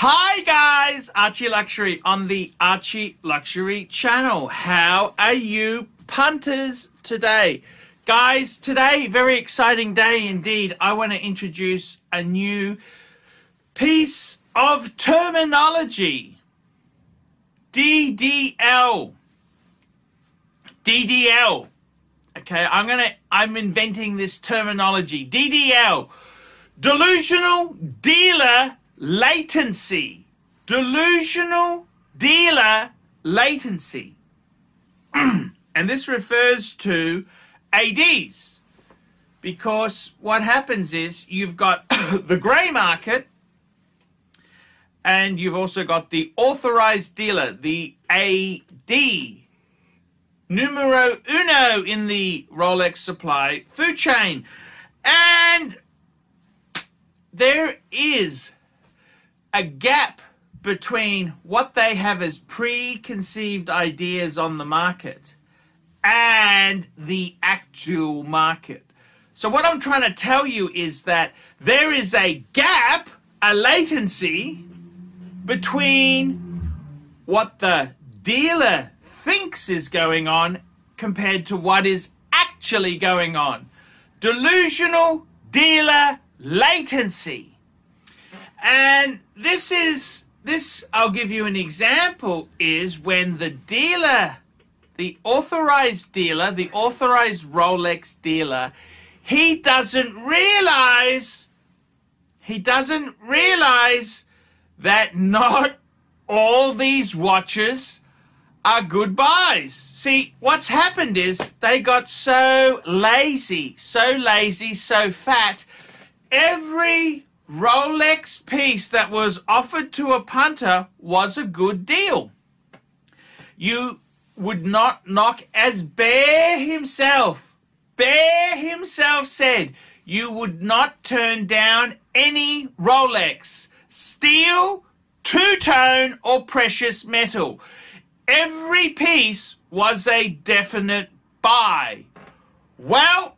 Hi guys, Archie Luxury on the Archie Luxury channel. How are you punters today? Guys, today, very exciting day indeed. I want to introduce a new piece of terminology. DDL. DDL. Okay, I'm inventing this terminology. DDL. Delusional Dealer Latency. Delusional Dealer Latency. And this refers to ADs, because what happens is you've got the grey market and you've also got the authorized dealer, the AD, numero uno in the Rolex supply food chain. And there is a gap between what they have as preconceived ideas on the market and the actual market. So what I'm trying to tell you is that there is a gap, a latency, between what the dealer thinks is going on compared to what is actually going on. Delusional dealer latency. And this, I'll give you an example, is when the dealer, the authorized Rolex dealer, he doesn't realize that not all these watches are good buys. See, what's happened is they got so lazy, so fat. Every Rolex piece that was offered to a punter was a good deal. You would not knock, as Bear himself said, you would not turn down any Rolex, steel, two-tone or precious metal. Every piece was a definite buy. Well,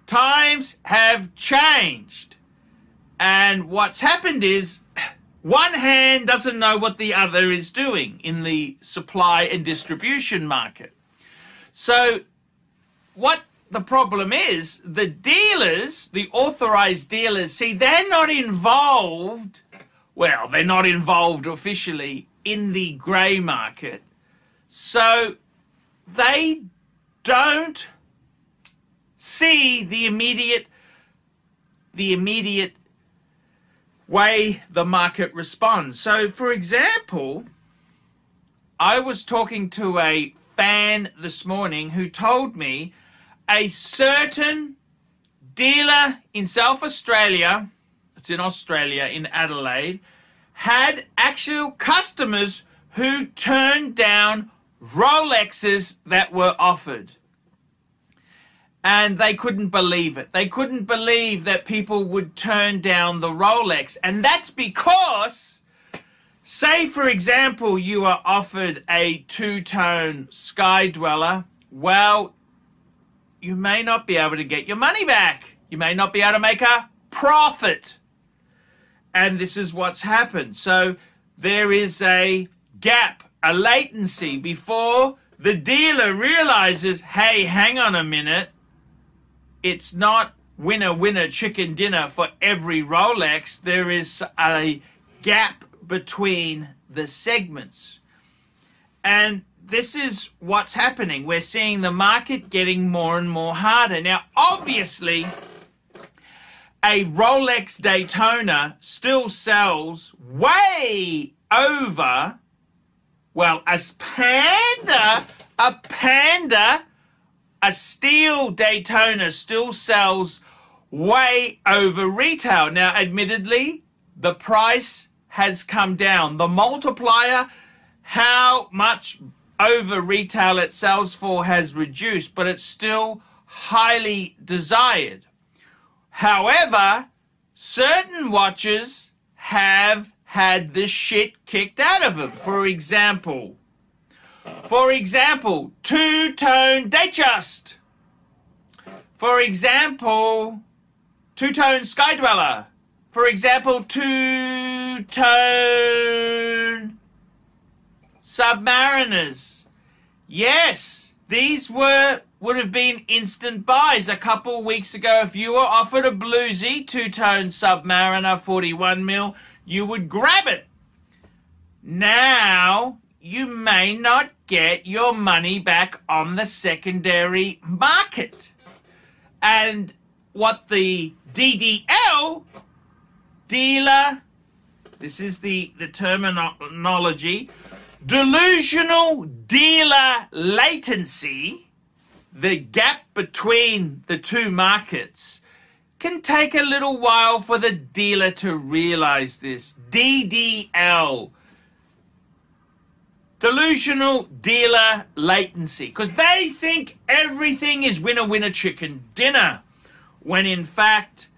times have changed, and what's happened is one hand doesn't know what the other is doing in the supply and distribution market. So what the problem is, the dealers, the authorized dealers, see, they're not involved, well, they're not involved officially in the grey market, so they don't see the immediate way the market responds. So, for example, I was talking to a fan this morning who told me a certain dealer in South Australia, it's in Australia, in Adelaide, had actual customers who turned down Rolexes that were offered. And they couldn't believe it. They couldn't believe that people would turn down the Rolex. And that's because, say for example, you are offered a two-tone Sky Dweller. Well, you may not be able to get your money back. You may not be able to make a profit. And this is what's happened. So there is a gap, a latency, before the dealer realizes, hey, hang on a minute. It's not winner, winner, chicken dinner for every Rolex. There is a gap between the segments. And this is what's happening. We're seeing the market getting more and more harder. Now, obviously, a Rolex Daytona still sells way over, well, a steel Daytona still sells way over retail. Now, admittedly, the price has come down. The multiplier, how much over retail it sells for, has reduced, but it's still highly desired. However, certain watches have had the shit kicked out of them. For example, two-tone Datejust. For example, two-tone Sky Dweller. For example, two two-tone Submariners. Yes, these would have been instant buys a couple weeks ago. If you were offered a bluesy two-tone Submariner 41mm, you would grab it. Now, you may not get your money back on the secondary market. And what the DDL, dealer, this is the terminology, delusional dealer latency, the gap between the two markets, can take a little while for the dealer to realize this. DDL, delusional dealer latency, because they think everything is winner chicken dinner, when in fact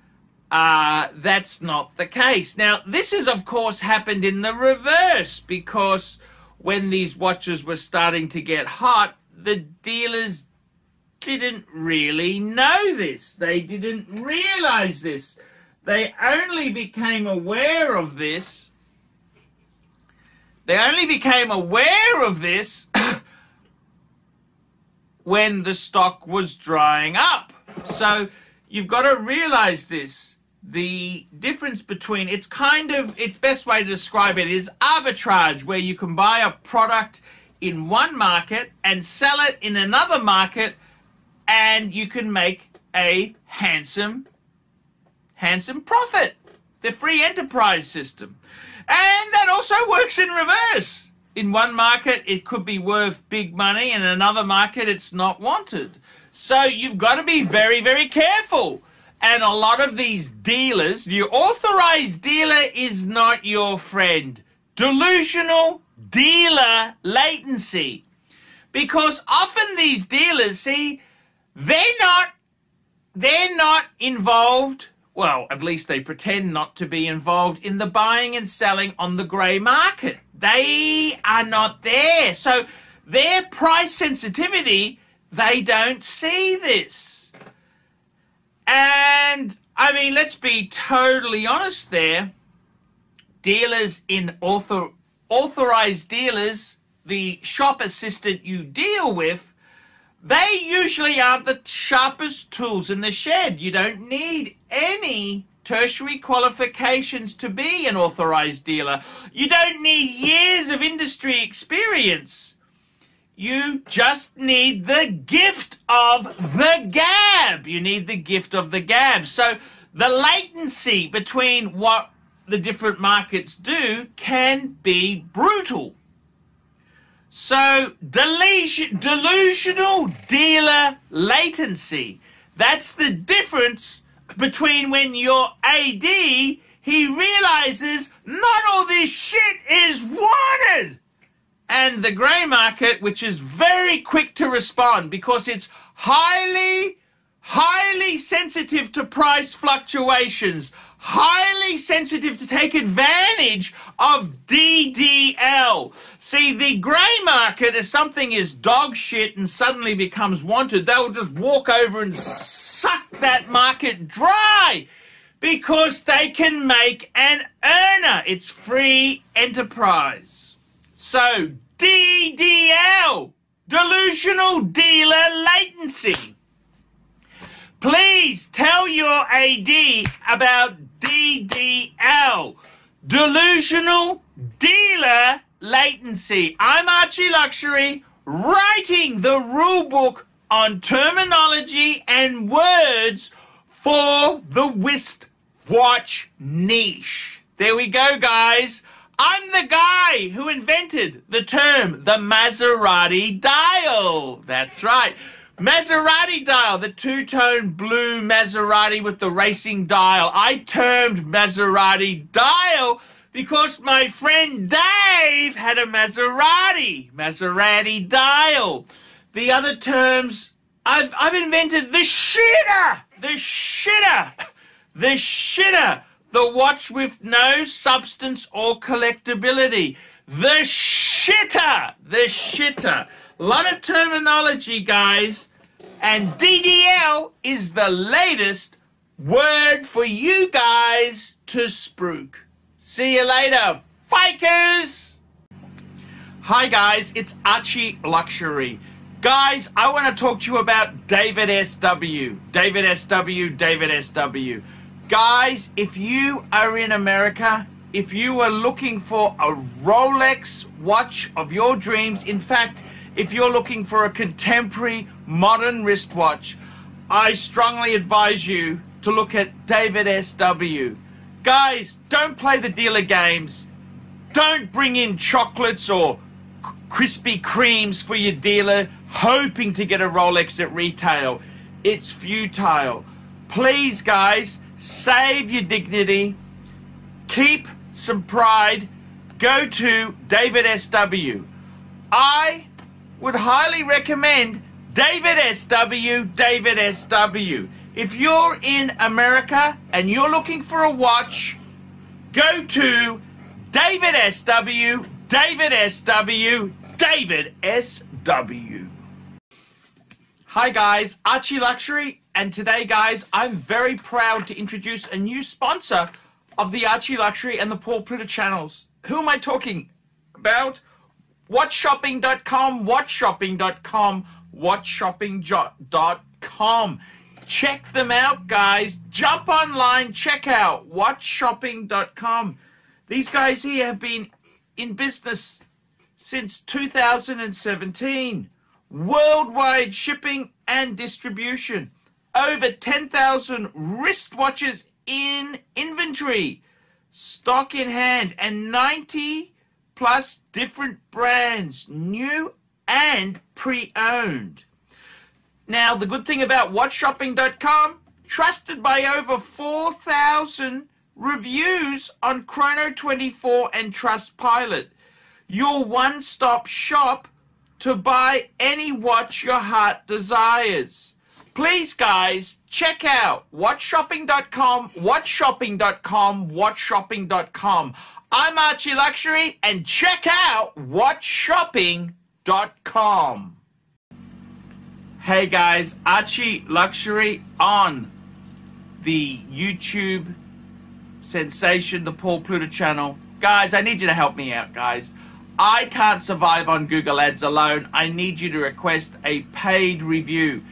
that's not the case. Now, this has of course happened in the reverse, because when these watches were starting to get hot, the dealers didn't really know this. They didn't realize this. They only became aware of this. They only became aware of this when the stock was drying up. So you've got to realize this. The difference between, its best way to describe it is arbitrage, where you can buy a product in one market and sell it in another market, and you can make a handsome profit. The free enterprise system. And that also works in reverse. In one market, it could be worth big money. In another market, it's not wanted. So you've got to be very, very careful. And a lot of these dealers, your authorized dealer is not your friend. Delusional dealer latency. Because often these dealers, see, they're not involved. Well, at least they pretend not to be involved in the buying and selling on the grey market. They are not there. So their price sensitivity, they don't see this. And, I mean, let's be totally honest there. Dealers in authorized dealers, the shop assistant you deal with, they usually aren't the sharpest tools in the shed. You don't need any tertiary qualifications to be an authorized dealer. You don't need years of industry experience. You just need the gift of the gab. You need the gift of the gab. So the latency between what the different markets do can be brutal. So, delusional dealer latency. That's the difference between when your AD, he realizes not all this shit is wanted. And the grey market, which is very quick to respond because it's highly sensitive to price fluctuations, highly sensitive to take advantage of DDL. See, the grey market, if something is dog shit and suddenly becomes wanted, they'll just walk over and suck that market dry because they can make an earner. It's free enterprise. So, DDL, delusional dealer latency. Please tell your AD about DDL, delusional dealer latency. I'm ArchieLuxury, writing the rule book on terminology and words for the wristwatch niche. There we go, guys. I'm the guy who invented the term, the Maserati dial. That's right. Maserati dial, the two-tone blue Maserati with the racing dial. I termed Maserati dial because my friend Dave had a Maserati dial. The other terms, I've invented the shitter, the watch with no substance or collectability. The shitter. A lot of terminology, guys. And DDL is the latest word for you guys to spruik. See you later, fakers! Hi guys, it's ArchieLuxury. Guys, I want to talk to you about David SW. David SW, David SW. Guys, if you are in America, if you are looking for a Rolex watch of your dreams, in fact, if you're looking for a contemporary modern wristwatch, I strongly advise you to look at David SW. Guys, don't play the dealer games. Don't bring in chocolates or Krispy Kremes for your dealer hoping to get a Rolex at retail. It's futile. Please, guys, save your dignity. Keep some pride. Go to David SW. I would highly recommend David SW, David SW. If you're in America and you're looking for a watch, go to David SW, David SW, David SW. Hi guys, ArchieLuxury, and today guys, I'm very proud to introduce a new sponsor of the ArchieLuxury and the Paul Pluta channels. Who am I talking about? WatchShopping.com, WatchShopping.com, WatchShopping.com. Check them out, guys. Jump online, check out WatchShopping.com. These guys here have been in business since 2017. Worldwide shipping and distribution. Over 10,000 wristwatches in inventory. Stock in hand, and 90 plus different brands, new and pre-owned. Now, the good thing about WatchShopping.com, trusted by over 4,000 reviews on Chrono24 and Trustpilot. Your one-stop shop to buy any watch your heart desires. Please, guys, check out WatchShopping.com, WatchShopping.com, WatchShopping.com. I'm ArchieLuxury, and check out WatchShopping.com. Hey guys, ArchieLuxury on the YouTube sensation, the Paul Pluta channel. Guys, I need you to help me out, guys. I can't survive on Google Ads alone. I need you to request a paid review.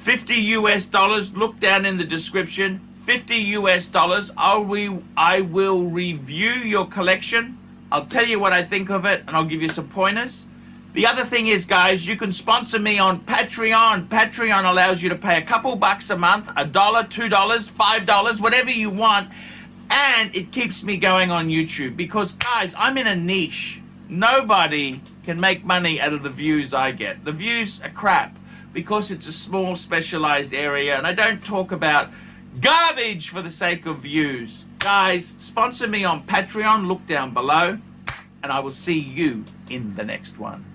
$50 US, look down in the description. $50 US, I will review your collection. I'll tell you what I think of it, and I'll give you some pointers. The other thing is, guys, you can sponsor me on Patreon. Patreon allows you to pay a couple bucks a month, $1, $2, $5, whatever you want, and it keeps me going on YouTube because, guys, I'm in a niche. Nobody can make money out of the views I get. The views are crap because it's a small specialized area, and I don't talk about garbage for the sake of views. Guys, sponsor me on Patreon. Look down below, and I will see you in the next one.